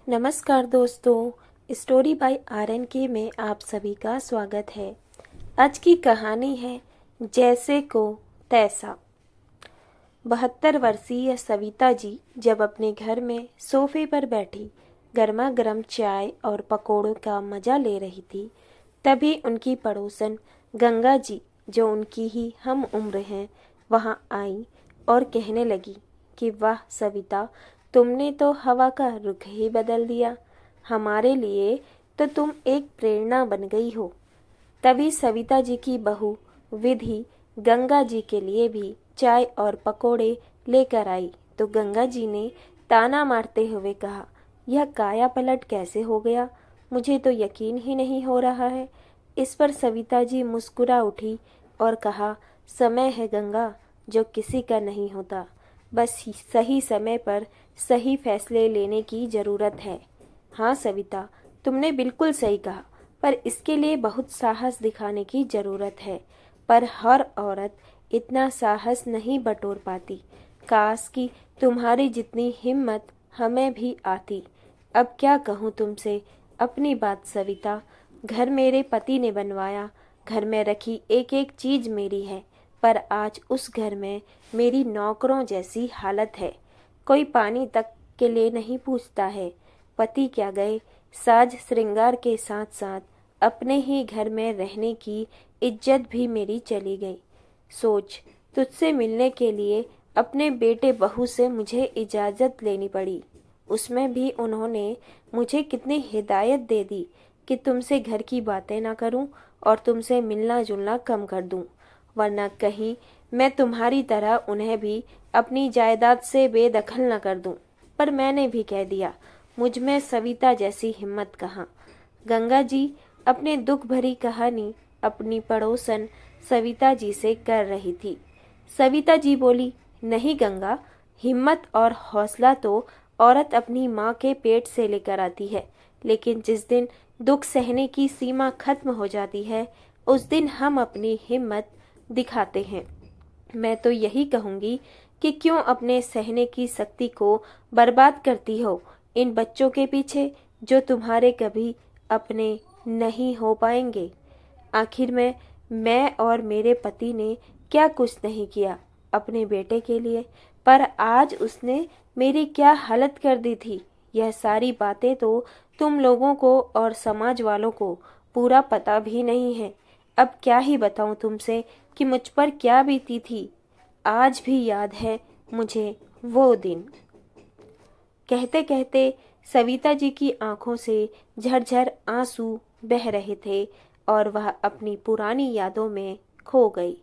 नमस्कार दोस्तों, story by are के में आप सभी का स्वागत है। आज की कहानी है जैसे को तैसा। 72 वर्षीय सविता जी जब अपने घर में सोफे पर बैठी गर्मा गर्म चाय और पकोड़ों का मजा ले रही थी, तभी उनकी पड़ोसन गंगा जी, जो उनकी ही हम उम्र हैं, वहां आई और कहने लगी कि वाह सविता, तुमने तो हवा का रुख ही बदल दिया। हमारे लिए तो तुम एक प्रेरणा बन गई हो। तभी सविता जी की बहू विधि गंगा जी के लिए भी चाय और पकोड़े लेकर आई, तो गंगा जी ने ताना मारते हुए कहा, यह काया पलट कैसे हो गया? मुझे तो यकीन ही नहीं हो रहा है। इस पर सविता जी मुस्कुरा उठी और कहा, समय है गंगा, जो किसी का नहीं होता। बस सही समय पर सही फैसले लेने की जरूरत है। हाँ सविता, तुमने बिल्कुल सही कहा, पर इसके लिए बहुत साहस दिखाने की जरूरत है। पर हर औरत इतना साहस नहीं बटोर पाती। काश कि तुम्हारी जितनी हिम्मत हमें भी आती। अब क्या कहूँ तुमसे अपनी बात सविता। घर मेरे पति ने बनवाया, घर में रखी एक एक चीज मेरी है, पर आज उस घर में मेरी नौकरों जैसी हालत है। कोई पानी तक के लिए नहीं पूछता है। पति क्या गए, साज श्रृंगार के साथ साथ अपने ही घर में रहने की इज्जत भी मेरी चली गई। सोच, तुझसे मिलने के लिए अपने बेटे बहू से मुझे इजाजत लेनी पड़ी। उसमें भी उन्होंने मुझे कितनी हिदायत दे दी कि तुमसे घर की बातें ना करूं और तुमसे मिलना जुलना कम कर दूं, वरना कहीं मैं तुम्हारी तरह उन्हें भी अपनी जायदाद से बेदखल न कर दूं। पर मैंने भी कह दिया, मुझ में सविता जैसी हिम्मत कहाँ। गंगा जी अपने दुख भरी कहानी अपनी पड़ोसन सविता जी से कर रही थी। सविता जी बोली, नहीं गंगा, हिम्मत और हौसला तो औरत अपनी माँ के पेट से लेकर आती है, लेकिन जिस दिन दुख सहने की सीमा खत्म हो जाती है, उस दिन हम अपनी हिम्मत दिखाते हैं। मैं तो यही कहूंगी कि क्यों अपने सहने की शक्ति को बर्बाद करती हो इन बच्चों के पीछे, जो तुम्हारे कभी अपने नहीं हो पाएंगे। आखिर में मैं और मेरे पति ने क्या कुछ नहीं किया अपने बेटे के लिए, पर आज उसने मेरी क्या हालत कर दी थी। यह सारी बातें तो तुम लोगों को और समाज वालों को पूरा पता भी नहीं है। अब क्या ही बताऊं तुमसे कि मुझ पर क्या बीती थी। आज भी याद है मुझे वो दिन। कहते कहते सविता जी की आंखों से झरझर आंसू बह रहे थे और वह अपनी पुरानी यादों में खो गई।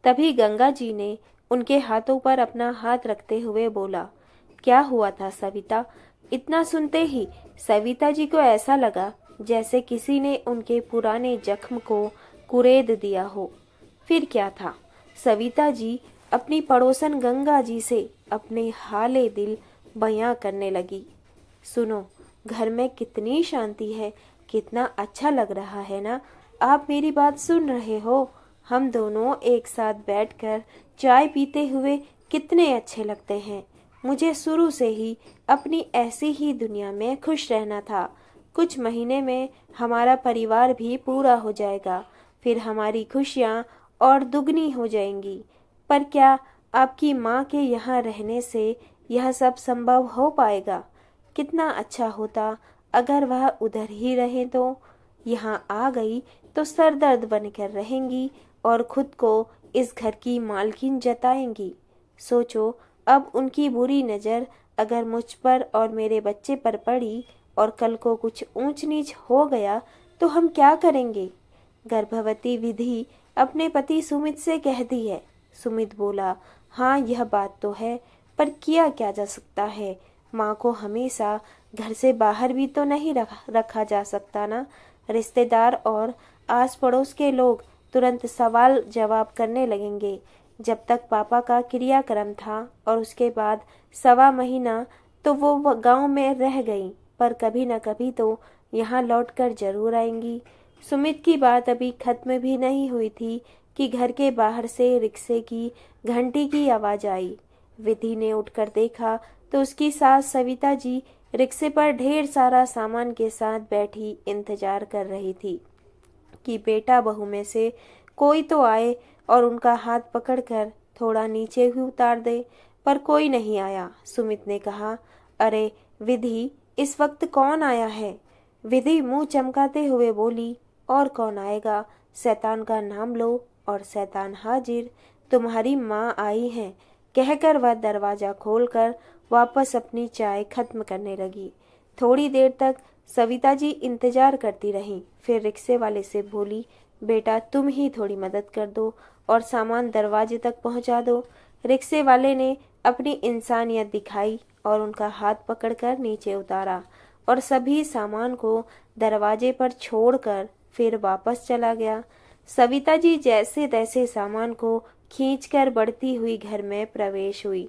तभी गंगा जी ने उनके हाथों पर अपना हाथ रखते हुए बोला, क्या हुआ था सविता? इतना सुनते ही सविता जी को ऐसा लगा जैसे किसी ने उनके पुराने जख्म को कुरेद दिया हो। फिर क्या था? सविता जी अपनी पड़ोसन गंगा जी से अपने हाले दिल बयां करने लगी। सुनो, घर में कितनी शांति है, कितना अच्छा लग रहा है ना? आप मेरी बात सुन रहे हो? हम दोनों एक साथ बैठकर चाय पीते हुए कितने अच्छे लगते हैं। मुझे शुरू से ही अपनी ऐसी ही दुनिया में खुश रहना था। कुछ महीने में हमारा परिवार भी पूरा हो जाएगा, फिर हमारी खुशियाँ और दुगनी हो जाएंगी। पर क्या आपकी माँ के यहाँ रहने से यह सब संभव हो पाएगा? कितना अच्छा होता अगर वह उधर ही रहे तो। यहाँ आ गई तो सरदर्द बनकर रहेंगी और खुद को इस घर की मालकिन जताएंगी। सोचो, अब उनकी बुरी नज़र अगर मुझ पर और मेरे बच्चे पर पड़ी और कल को कुछ ऊंच नीच हो गया तो हम क्या करेंगे? गर्भवती विधि अपने पति सुमित से कहती है। सुमित बोला, हाँ यह बात तो है, पर किया क्या जा सकता है? माँ को हमेशा घर से बाहर भी तो नहीं रखा जा सकता ना। रिश्तेदार और आस पड़ोस के लोग तुरंत सवाल जवाब करने लगेंगे। जब तक पापा का क्रियाक्रम था और उसके बाद 1.25 महीना तो वो गांव में रह गई, पर कभी न कभी तो यहाँ लौटकर जरूर आएंगी। सुमित की बात अभी खत्म भी नहीं हुई थी कि घर के बाहर से रिक्शे की घंटी की आवाज आई। विधि ने उठकर देखा तो उसकी सास सविता जी रिक्शे पर ढेर सारा सामान के साथ बैठी इंतजार कर रही थी कि बेटा बहू में से कोई तो आए और उनका हाथ पकड़कर थोड़ा नीचे ही उतार दे, पर कोई नहीं आया। सुमित ने कहा, अरे विधि, इस वक्त कौन आया है? विधि मुंह चमकाते हुए बोली, और कौन आएगा, शैतान का नाम लो और शैतान हाजिर, तुम्हारी माँ आई है, कहकर वह दरवाजा खोलकर वापस अपनी चाय खत्म करने लगी। थोड़ी देर तक सविता जी इंतजार करती रहीं, फिर रिक्शे वाले से बोली, बेटा तुम ही थोड़ी मदद कर दो और सामान दरवाजे तक पहुंचा दो। रिक्शे वाले ने अपनी इंसानियत दिखाई और उनका हाथ पकड़कर नीचे उतारा और सभी सामान को दरवाजे पर छोड़कर फिर वापस चला गया। सविता जी जैसे तैसे सामान को खींचकर बढ़ती हुई घर में प्रवेश हुई।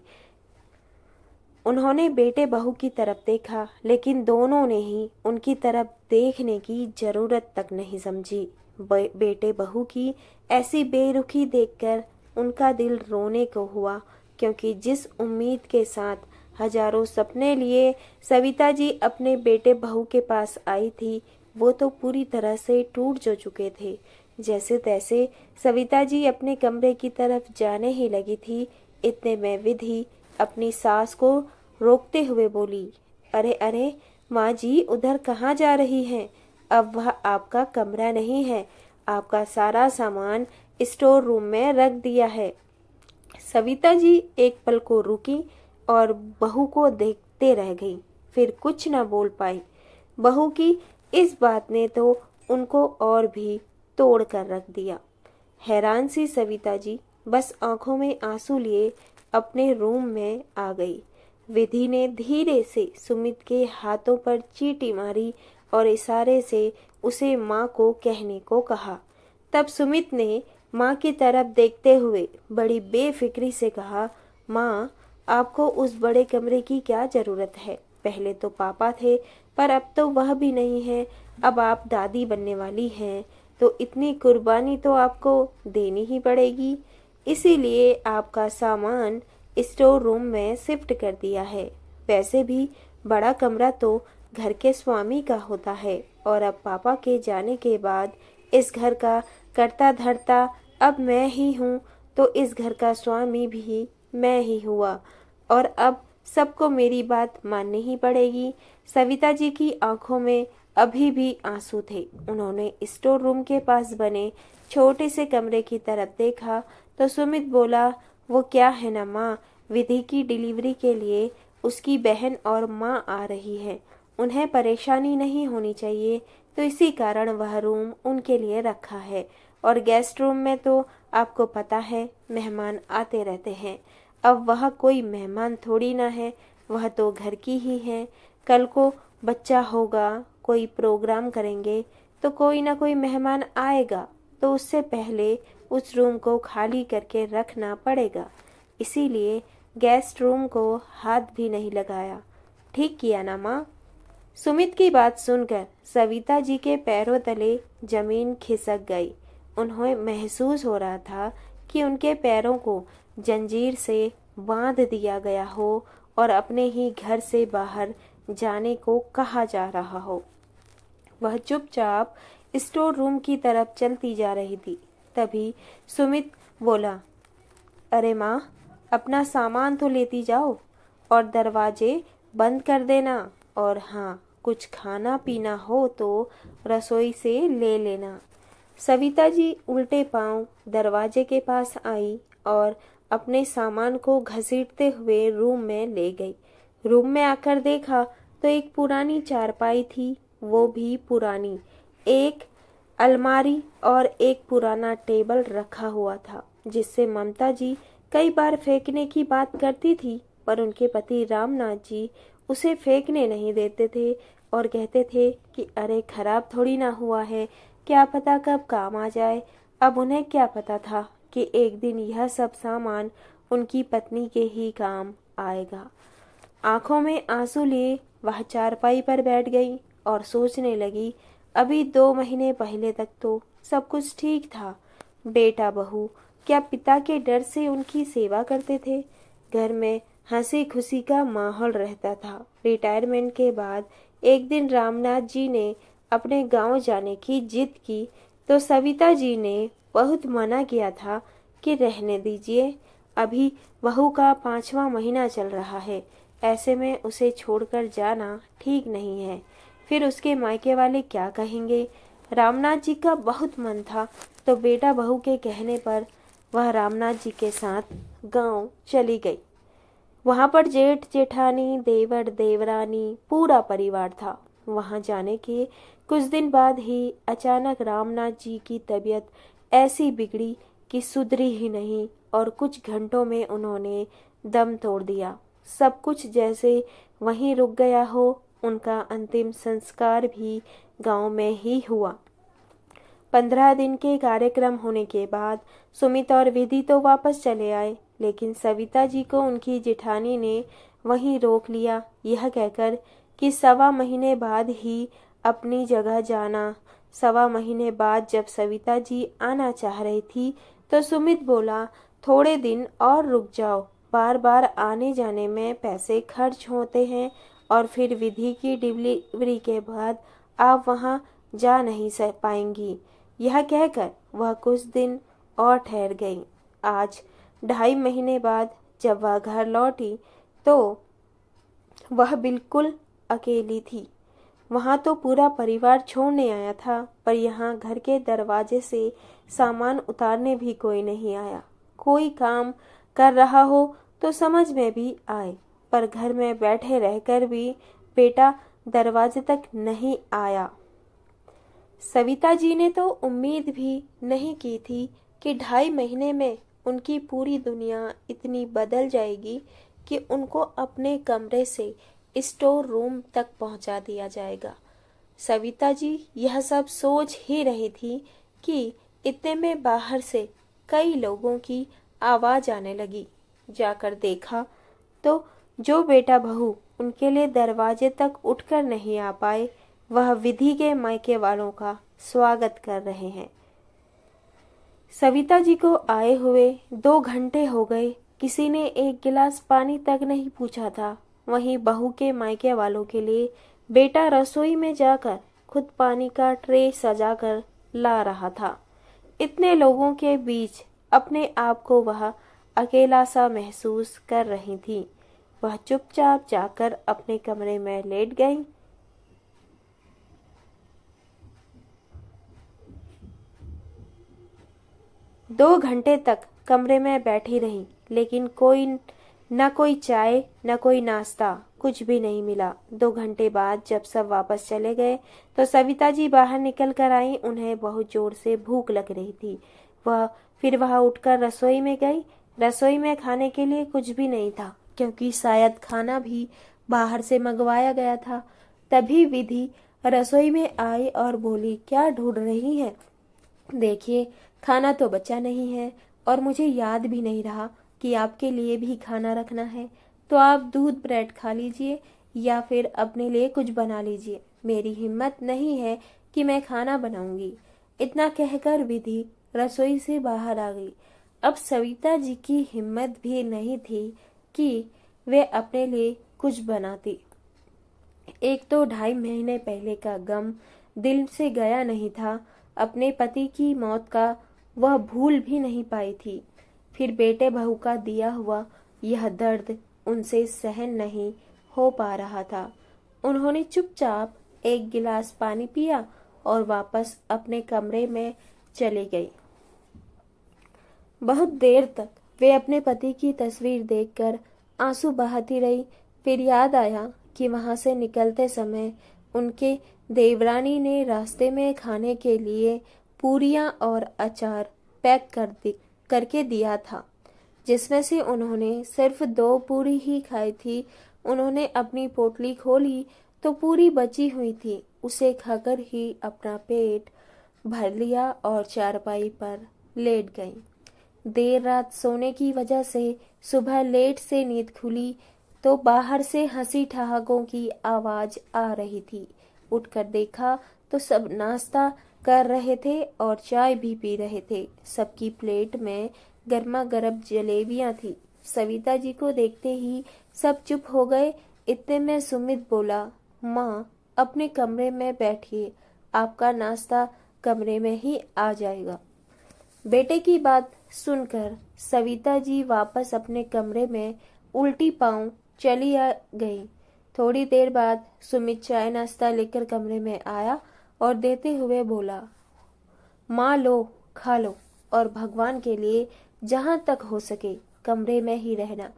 उन्होंने बेटे बहू की तरफ देखा, लेकिन दोनों ने ही उनकी तरफ देखने की जरूरत तक नहीं समझी। बेटे बहू की ऐसी बेरुखी देखकर उनका दिल रोने को हुआ, क्योंकि जिस उम्मीद के साथ हजारों सपने लिए सविता जी अपने बेटे बहू के पास आई थी, वो तो पूरी तरह से टूट जो चुके थे। जैसे तैसे सविता जी अपने कमरे की तरफ जाने ही लगी थी, इतने में विधि अपनी सास को रोकते हुए बोली, अरे अरे माँ जी, उधर कहाँ जा रही हैं? अब वह आपका कमरा नहीं है, आपका सारा सामान स्टोर रूम में रख दिया है। सविता जी एक पल को रुकी और बहू को देखते रह गई, फिर कुछ न बोल पाई। बहू की इस बात ने तो उनको और भी तोड़ कर रख दिया। हैरान सी सविता जी बस आंखों में आंसू लिए अपने रूम में आ गई। विधि ने धीरे से सुमित के हाथों पर चींटी मारी और इशारे से उसे माँ को कहने को कहा। तब सुमित ने माँ की तरफ देखते हुए बड़ी बेफिक्री से कहा, माँ, आपको उस बड़े कमरे की क्या जरूरत है? पहले तो पापा थे, पर अब तो वह भी नहीं है। अब आप दादी बनने वाली हैं, तो इतनी कुर्बानी तो आपको देनी ही पड़ेगी। इसीलिए आपका सामान स्टोर रूम में शिफ्ट कर दिया है। वैसे भी बड़ा कमरा तो घर के स्वामी का होता है, और अब पापा के जाने के बाद इस घर का करता धरता अब मैं ही हूँ, तो इस घर का स्वामी भी मैं ही हुआ, और अब सबको मेरी बात माननी ही पड़ेगी। सविता जी की आंखों में अभी भी आंसू थे। उन्होंने स्टोर रूम के पास बने छोटे से कमरे की तरफ देखा तो सुमित बोला, वो क्या है ना माँ, विधि की डिलीवरी के लिए उसकी बहन और माँ आ रही है। उन्हें परेशानी नहीं होनी चाहिए, तो इसी कारण वह रूम उनके लिए रखा है। और गेस्ट रूम में तो आपको पता है मेहमान आते रहते हैं। अब वह कोई मेहमान थोड़ी ना है, वह तो घर की ही है। कल को बच्चा होगा, कोई प्रोग्राम करेंगे, तो कोई ना कोई मेहमान आएगा, तो उससे पहले उस रूम को खाली करके रखना पड़ेगा। इसीलिए गेस्ट रूम को हाथ भी नहीं लगाया। ठीक किया ना माँ? सुमित की बात सुनकर सविता जी के पैरों तले जमीन खिसक गई। उन्हें महसूस हो रहा था कि उनके पैरों को जंजीर से बांध दिया गया हो और अपने ही घर से बाहर जाने को कहा जा रहा हो। वह चुपचाप स्टोर रूम की तरफ चलती जा रही थी। तभी सुमित बोला, अरे माँ, अपना सामान तो लेती जाओ और दरवाजे बंद कर देना, और हाँ, कुछ खाना पीना हो तो रसोई से ले लेना। सविता जी उल्टे पांव दरवाजे के पास आई और अपने सामान को घसीटते हुए रूम में ले गई। रूम में आकर देखा तो एक पुरानी चारपाई थी, वो भी पुरानी। एक अलमारी और एक पुराना टेबल रखा हुआ था, जिससे ममता जी कई बार फेंकने की बात करती थी, पर उनके पति रामनाथ जी उसे फेंकने नहीं देते थे और कहते थे कि अरे खराब थोड़ी ना हुआ है, क्या पता कब काम आ जाए। अब उन्हें क्या पता था कि एक दिन यह सब सामान उनकी पत्नी के ही काम आएगा। आंखों में आंसू लिए वह चारपाई पर बैठ गई और सोचने लगी, अभी 2 महीने पहले तक तो सब कुछ ठीक था। बेटा बहू क्या पिता के डर से उनकी सेवा करते थे? घर में हंसी खुशी का माहौल रहता था। रिटायरमेंट के बाद एक दिन रामनाथ जी ने अपने गांव जाने की जिद की तो सविता जी ने बहुत मना किया था कि रहने दीजिए, अभी बहू का 5वां महीना चल रहा है, ऐसे में उसे छोड़कर जाना ठीक नहीं है, फिर उसके मायके वाले क्या कहेंगे। रामनाथ जी का बहुत मन था तो बेटा बहू के कहने पर वह रामनाथ जी के साथ गांव चली गई। वहां पर जेठ जेठानी, देवर देवरानी, पूरा परिवार था। वहां जाने के कुछ दिन बाद ही अचानक रामनाथ जी की तबीयत ऐसी बिगड़ी कि सुधरी ही नहीं और कुछ घंटों में उन्होंने दम तोड़ दिया। सब कुछ जैसे वहीं रुक गया हो। उनका अंतिम संस्कार भी गांव में ही हुआ। 15 दिन के कार्यक्रम होने के बाद सुमित और विधि तो वापस चले आए, लेकिन सविता जी को उनकी जेठानी ने वहीं रोक लिया, यह कहकर कि 1.25 महीने बाद ही अपनी जगह जाना। 1.25 महीने बाद जब सविता जी आना चाह रही थी तो सुमित बोला, थोड़े दिन और रुक जाओ, बार बार आने जाने में पैसे खर्च होते हैं और फिर विधि की डिलीवरी के बाद आप वहाँ जा नहीं पाएंगी। यह कहकर वह कुछ दिन और ठहर गई। आज 2.5 महीने बाद जब वह घर लौटी तो वह बिल्कुल अकेली थी। वहां तो पूरा परिवार छोड़ने आया था, पर यहाँ घर के दरवाजे से सामान उतारने भी कोई नहीं आया। कोई काम कर रहा हो तो समझ में भी आए, पर घर में बैठे रहकर भी बेटा दरवाजे तक नहीं आया। सविता जी ने तो उम्मीद भी नहीं की थी कि 2.5 महीने में उनकी पूरी दुनिया इतनी बदल जाएगी कि उनको अपने कमरे से स्टोर रूम तक पहुंचा दिया जाएगा। सविता जी यह सब सोच ही रही थी कि इतने में बाहर से कई लोगों की आवाज आने लगी। जाकर देखा तो जो बेटा बहू उनके लिए दरवाजे तक उठकर नहीं आ पाए, वह विधि के मायके वालों का स्वागत कर रहे हैं। सविता जी को आए हुए 2 घंटे हो गए, किसी ने एक गिलास पानी तक नहीं पूछा था। वहीं बहू के मायके वालों के लिए बेटा रसोई में जाकर खुद पानी का ट्रे सजाकर ला रहा था। इतने लोगों के बीच अपने आप को वह अकेला सा महसूस कर रही थी। वह चुपचाप जाकर अपने कमरे में लेट गई। 2 घंटे तक कमरे में बैठी रही, लेकिन कोई चाय न कोई नाश्ता, कुछ भी नहीं मिला। 2 घंटे बाद जब सब वापस चले गए तो सविता जी बाहर निकल कर आई। उन्हें बहुत जोर से भूख लग रही थी। वह उठकर रसोई में गई। रसोई में खाने के लिए कुछ भी नहीं था, क्योंकि शायद खाना भी बाहर से मंगवाया गया था। तभी विधि रसोई में आई और बोली, क्या ढूंढ रही है? देखिए, खाना तो बचा नहीं है और मुझे याद भी नहीं रहा कि आपके लिए भी खाना रखना है, तो आप दूध ब्रेड खा लीजिए या फिर अपने लिए कुछ बना लीजिए। मेरी हिम्मत नहीं है कि मैं खाना बनाऊंगी। इतना कहकर विधि रसोई से बाहर आ गई। अब सविता जी की हिम्मत भी नहीं थी कि वे अपने लिए कुछ बनाती। एक तो 2.5 महीने पहले का गम दिल से गया नहीं था। अपने पति की मौत का वह भूल भी नहीं पाई थी। फिर बेटे बहू का दिया हुआ यह दर्द उनसे सहन नहीं हो पा रहा था। उन्होंने चुपचाप एक गिलास पानी पिया और वापस अपने कमरे में चली गई। बहुत देर तक वे अपने पति की तस्वीर देखकर आंसू बहाती रही। फिर याद आया कि वहां से निकलते समय उनके देवरानी ने रास्ते में खाने के लिए पूरियां और अचार पैक करके दिया था, जिसमें से उन्होंने सिर्फ 2 पूरी ही खाई थी। उन्होंने अपनी पोटली खोली तो पूरी बची हुई थी। उसे खाकर ही अपना पेट भर लिया और चारपाई पर लेट गई। देर रात सोने की वजह से सुबह लेट से नींद खुली तो बाहर से हंसी ठहाकों की आवाज आ रही थी। उठकर देखा तो सब नाश्ता कर रहे थे और चाय भी पी रहे थे। सबकी प्लेट में गर्मा गर्म जलेबियां थी। सविता जी को देखते ही सब चुप हो गए। इतने में सुमित बोला, माँ अपने कमरे में बैठिए, आपका नाश्ता कमरे में ही आ जाएगा। बेटे की बात सुनकर सविता जी वापस अपने कमरे में उल्टी पांव चली आ गई। थोड़ी देर बाद सुमित चाय नाश्ता लेकर कमरे में आया और देते हुए बोला, माँ लो, खा लो और भगवान के लिए जहां तक हो सके कमरे में ही रहना।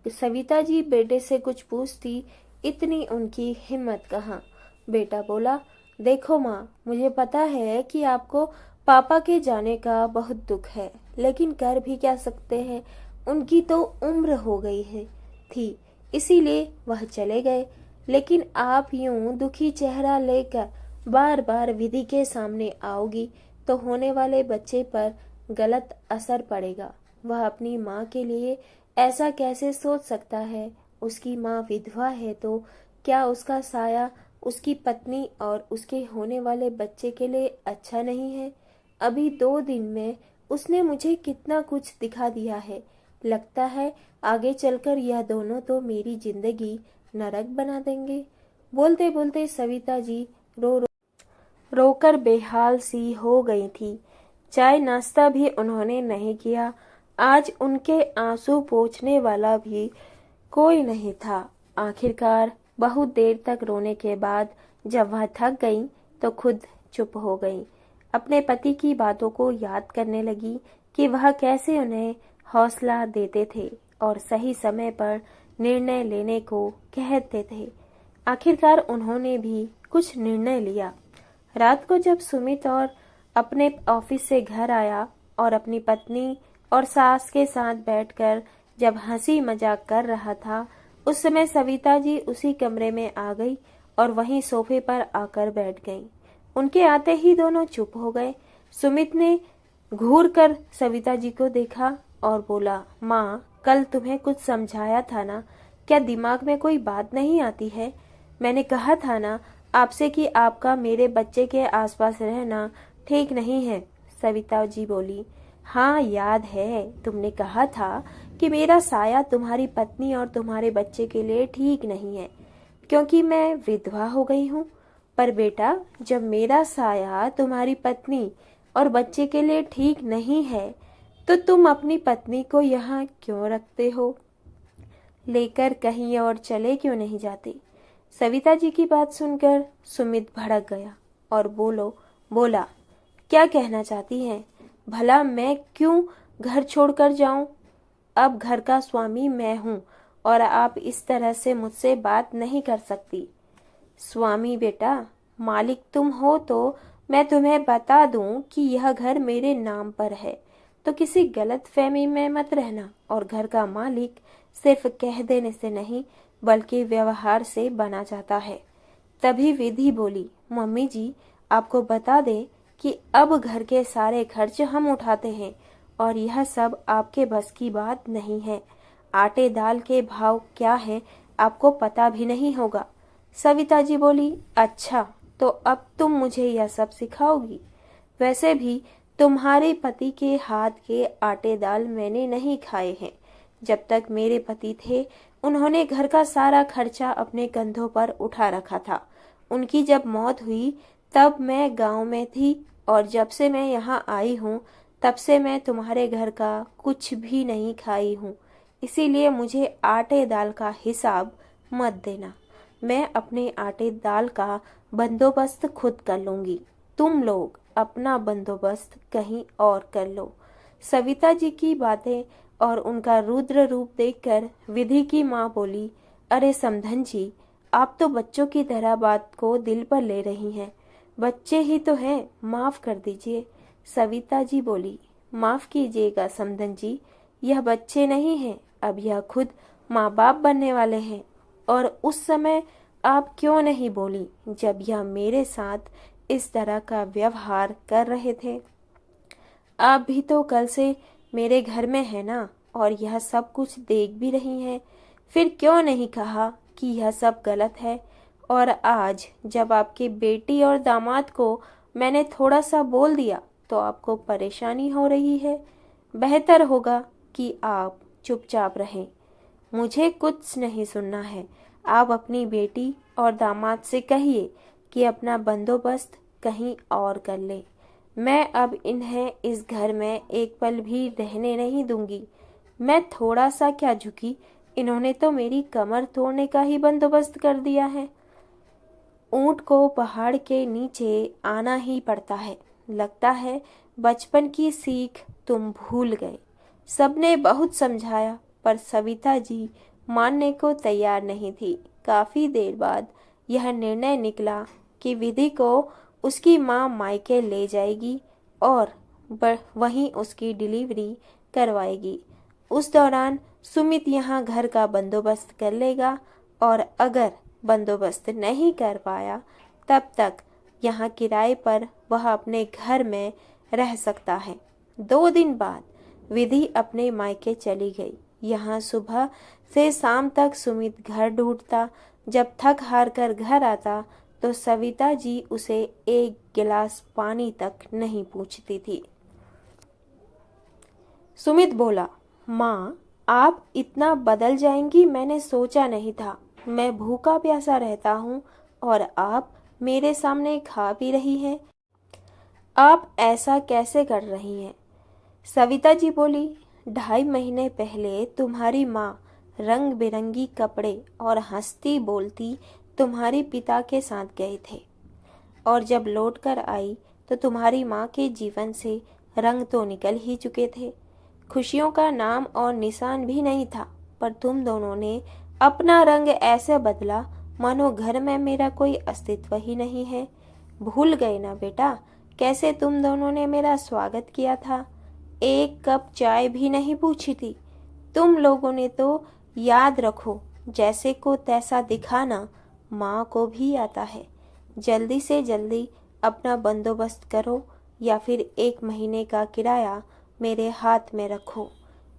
सविता जी बेटे से कुछ पूछती, इतनी उनकी हिम्मत कहाँ। बेटा बोला, देखो माँ, मुझे पता है कि आपको पापा के जाने का बहुत दुख है, लेकिन कर भी क्या सकते हैं, उनकी तो उम्र हो गई है थी, इसीलिए वह चले गए। लेकिन आप यूं दुखी चेहरा लेकर बार बार विधि के सामने आओगी तो होने वाले बच्चे पर गलत असर पड़ेगा। वह अपनी माँ के लिए ऐसा कैसे सोच सकता है। उसकी माँ विधवा है तो क्या उसका साया उसकी पत्नी और उसके होने वाले बच्चे के लिए अच्छा नहीं है। अभी 2 दिन में उसने मुझे कितना कुछ दिखा दिया है। लगता है आगे चलकर यह दोनों तो मेरी जिंदगी नरक बना देंगे। बोलते बोलते सविता जी रो रोकर बेहाल सी हो गई थी। चाय नाश्ता भी उन्होंने नहीं किया। आज उनके आंसू पोंछने वाला भी कोई नहीं था। आखिरकार बहुत देर तक रोने के बाद जब वह थक गई तो खुद चुप हो गई। अपने पति की बातों को याद करने लगी कि वह कैसे उन्हें हौसला देते थे और सही समय पर निर्णय लेने को कहते थे। आखिरकार उन्होंने भी कुछ निर्णय लिया। रात को जब सुमित और अपने ऑफिस से घर आया और अपनी पत्नी और सास के साथ बैठकर जब हंसी मजाक कर रहा था, उस समय सविता जी उसी कमरे में आ गई और वहीं सोफे पर आकर बैठ गईं। उनके आते ही दोनों चुप हो गए। सुमित ने घूर कर सविता जी को देखा और बोला, माँ कल तुम्हें कुछ समझाया था ना, क्या दिमाग में कोई बात नहीं आती है। मैंने कहा था ना आपसे कि आपका मेरे बच्चे के आसपास रहना ठीक नहीं है। सविता जी बोली, हाँ याद है, तुमने कहा था कि मेरा साया तुम्हारी पत्नी और तुम्हारे बच्चे के लिए ठीक नहीं है क्योंकि मैं विधवा हो गई हूँ। पर बेटा, जब मेरा साया तुम्हारी पत्नी और बच्चे के लिए ठीक नहीं है तो तुम अपनी पत्नी को यहाँ क्यों रखते हो, लेकर कहीं और चले क्यों नहीं जाते। सविता जी की बात सुनकर सुमित भड़क गया और बोला, क्या कहना चाहती हैं। भला मैं क्यों घर छोड़कर जाऊं। अब घर का स्वामी मैं हूं और आप इस तरह से मुझसे बात नहीं कर सकती। स्वामी बेटा, मालिक तुम हो तो मैं तुम्हें बता दूं कि यह घर मेरे नाम पर है, तो किसी गलत फहमी में मत रहना। और घर का मालिक सिर्फ कह देने से नहीं बल्कि व्यवहार से बना जाता है। तभी विधि बोली, मम्मी जी आपको बता दें कि अब घर के सारे खर्च हम उठाते हैं और यह सब आपके बस की बात नहीं है। आटे दाल के भाव क्या है आपको पता भी नहीं होगा। सविता जी बोली, अच्छा तो अब तुम मुझे यह सब सिखाओगी। वैसे भी तुम्हारे पति के हाथ के आटे दाल मैंने नहीं खाए हैं। जब तक मेरे पति थे उन्होंने घर का सारा खर्चा अपने कंधों पर उठा रखा था। उनकी जब मौत हुई तब मैं गांव में थी और जब से मैं यहाँ आई हूँ तब से मैं तुम्हारे घर का कुछ भी नहीं खाई हूँ। इसीलिए मुझे आटे दाल का हिसाब मत देना। मैं अपने आटे दाल का बंदोबस्त खुद कर लूंगी। तुम लोग अपना बंदोबस्त कहीं और कर लो। सविता जी की बातें और उनका रुद्र रूप देखकर विधि की माँ बोली, अरे समधन जी, आप तो बच्चों की तरह बात को दिल पर ले रही हैं। बच्चे ही तो हैं, माफ कर दीजिए। सविता जी बोली, माफ कीजिएगा समधन जी, यह बच्चे नहीं हैं, अब यह खुद माँ बाप बनने वाले हैं। और उस समय आप क्यों नहीं बोली जब यह मेरे साथ इस तरह का व्यवहार कर रहे थे। आप भी तो कल से मेरे घर में है ना और यह सब कुछ देख भी रही हैं। फिर क्यों नहीं कहा कि यह सब गलत है। और आज जब आपकी बेटी और दामाद को मैंने थोड़ा सा बोल दिया तो आपको परेशानी हो रही है। बेहतर होगा कि आप चुपचाप रहें। मुझे कुछ नहीं सुनना है। आप अपनी बेटी और दामाद से कहिए कि अपना बंदोबस्त कहीं और कर ले। मैं अब इन्हें इस घर में एक पल भी रहने नहीं दूंगी। मैं थोड़ा सा क्या झुकी, इन्होंने तो मेरी कमर तोड़ने का ही बंदोबस्त कर दिया है। ऊंट को पहाड़ के नीचे आना ही पड़ता है। लगता है बचपन की सीख तुम भूल गए। सबने बहुत समझाया पर सविता जी मानने को तैयार नहीं थी। काफी देर बाद यह निर्णय निकला कि विधि को उसकी माँ मायके ले जाएगी और वहीं उसकी डिलीवरी करवाएगी। उस दौरान सुमित यहाँ घर का बंदोबस्त कर लेगा और अगर बंदोबस्त नहीं कर पाया तब तक यहाँ किराए पर वह अपने घर में रह सकता है। 2 दिन बाद विधि अपने मायके चली गई। यहाँ सुबह से शाम तक सुमित घर ढूंढता। जब थक हार कर घर आता तो सविता जी उसे एक गिलास पानी तक नहीं पूछती थी। सुमित बोला, माँ, आप इतना बदल जाएंगी मैंने सोचा नहीं था। मैं भूखा प्यासा रहता हूँ और आप मेरे सामने खा पी रही हैं। आप ऐसा कैसे कर रही हैं? सविता जी बोली, 2.5 महीने पहले तुम्हारी माँ रंग बिरंगी कपड़े और हंसती बोलती तुम्हारे पिता के साथ गए थे और जब लौट कर आई तो तुम्हारी माँ के जीवन से रंग तो निकल ही चुके थे। खुशियों का नाम और निशान भी नहीं था, पर तुम दोनों ने अपना रंग ऐसे बदला मानो घर में मेरा कोई अस्तित्व ही नहीं है। भूल गए ना बेटा, कैसे तुम दोनों ने मेरा स्वागत किया था? एक कप चाय भी नहीं पूछी थी। तुम लोगों ने तो याद रखो, जैसे को तैसा दिखाना माँ को भी आता है। जल्दी से जल्दी अपना बंदोबस्त करो या फिर 1 महीने का किराया मेरे हाथ में रखो।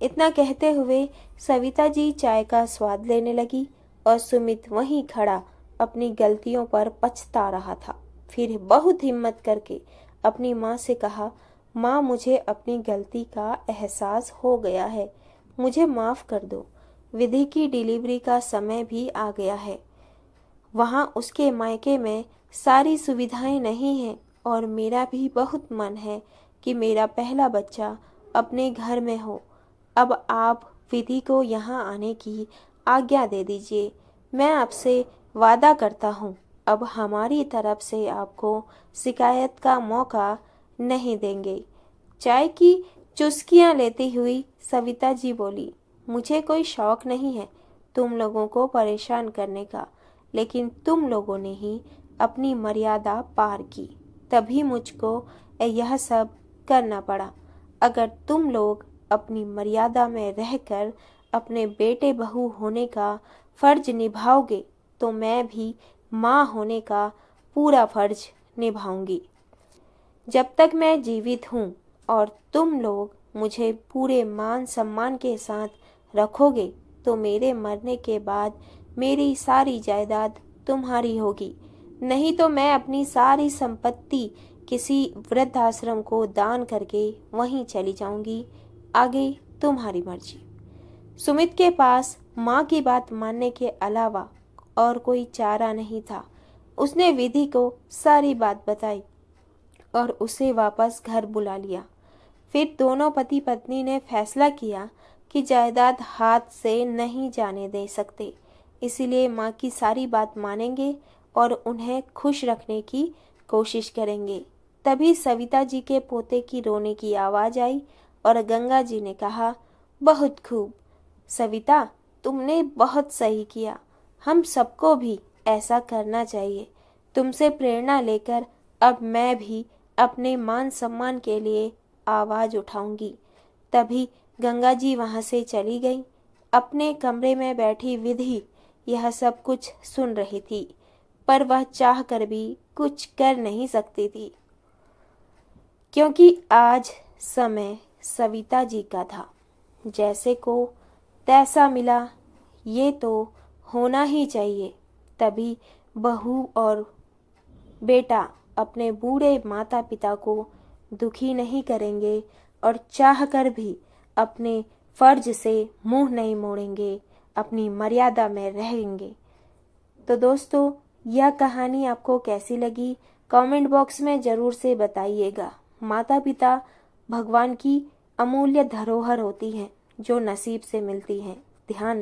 इतना कहते हुए सविता जी चाय का स्वाद लेने लगी और सुमित वहीं खड़ा अपनी गलतियों पर पछता रहा था। फिर बहुत हिम्मत करके अपनी माँ से कहा, माँ, मुझे अपनी गलती का एहसास हो गया है, मुझे माफ़ कर दो। विधि की डिलीवरी का समय भी आ गया है। वहाँ उसके मायके में सारी सुविधाएं नहीं हैं और मेरा भी बहुत मन है कि मेरा पहला बच्चा अपने घर में हो। अब आप विधि को यहाँ आने की आज्ञा दे दीजिए। मैं आपसे वादा करता हूँ, अब हमारी तरफ से आपको शिकायत का मौका नहीं देंगे। चाय की चुस्कियाँ लेती हुई सविता जी बोली, मुझे कोई शौक नहीं है तुम लोगों को परेशान करने का, लेकिन तुम लोगों ने ही अपनी मर्यादा पार की, तभी मुझको यह सब करना पड़ा। अगर तुम लोग अपनी मर्यादा में रहकर अपने बेटे बहू होने का फर्ज निभाओगे तो मैं भी माँ होने का पूरा फर्ज निभाऊंगी। जब तक मैं जीवित हूँ और तुम लोग मुझे पूरे मान सम्मान के साथ रखोगे तो मेरे मरने के बाद मेरी सारी जायदाद तुम्हारी होगी, नहीं तो मैं अपनी सारी संपत्ति किसी वृद्धाश्रम को दान करके वहीं चली जाऊंगी। आगे तुम्हारी मर्जी। सुमित के पास माँ की बात मानने के अलावा और कोई चारा नहीं था। उसने विधि को सारी बात बताई और उसे वापस घर बुला लिया। फिर दोनों पति पत्नी ने फैसला किया कि जायदाद हाथ से नहीं जाने दे सकते, इसीलिए माँ की सारी बात मानेंगे और उन्हें खुश रखने की कोशिश करेंगे। तभी सविता जी के पोते की रोने की आवाज़ आई और गंगा जी ने कहा, बहुत खूब सविता, तुमने बहुत सही किया। हम सबको भी ऐसा करना चाहिए। तुमसे प्रेरणा लेकर अब मैं भी अपने मान सम्मान के लिए आवाज़ उठाऊंगी। तभी गंगा जी वहाँ से चली गई। अपने कमरे में बैठी विधि यह सब कुछ सुन रही थी, पर वह चाह कर भी कुछ कर नहीं सकती थी, क्योंकि आज समय सविता जी का था। जैसे को तैसा मिला, ये तो होना ही चाहिए। तभी बहू और बेटा अपने बूढ़े माता पिता को दुखी नहीं करेंगे और चाह कर भी अपने फर्ज से मुंह नहीं मोड़ेंगे, अपनी मर्यादा में रहेंगे। तो दोस्तों, यह कहानी आपको कैसी लगी कमेंट बॉक्स में ज़रूर से बताइएगा। माता पिता भगवान की अमूल्य धरोहर होती हैं जो नसीब से मिलती हैं। ध्यान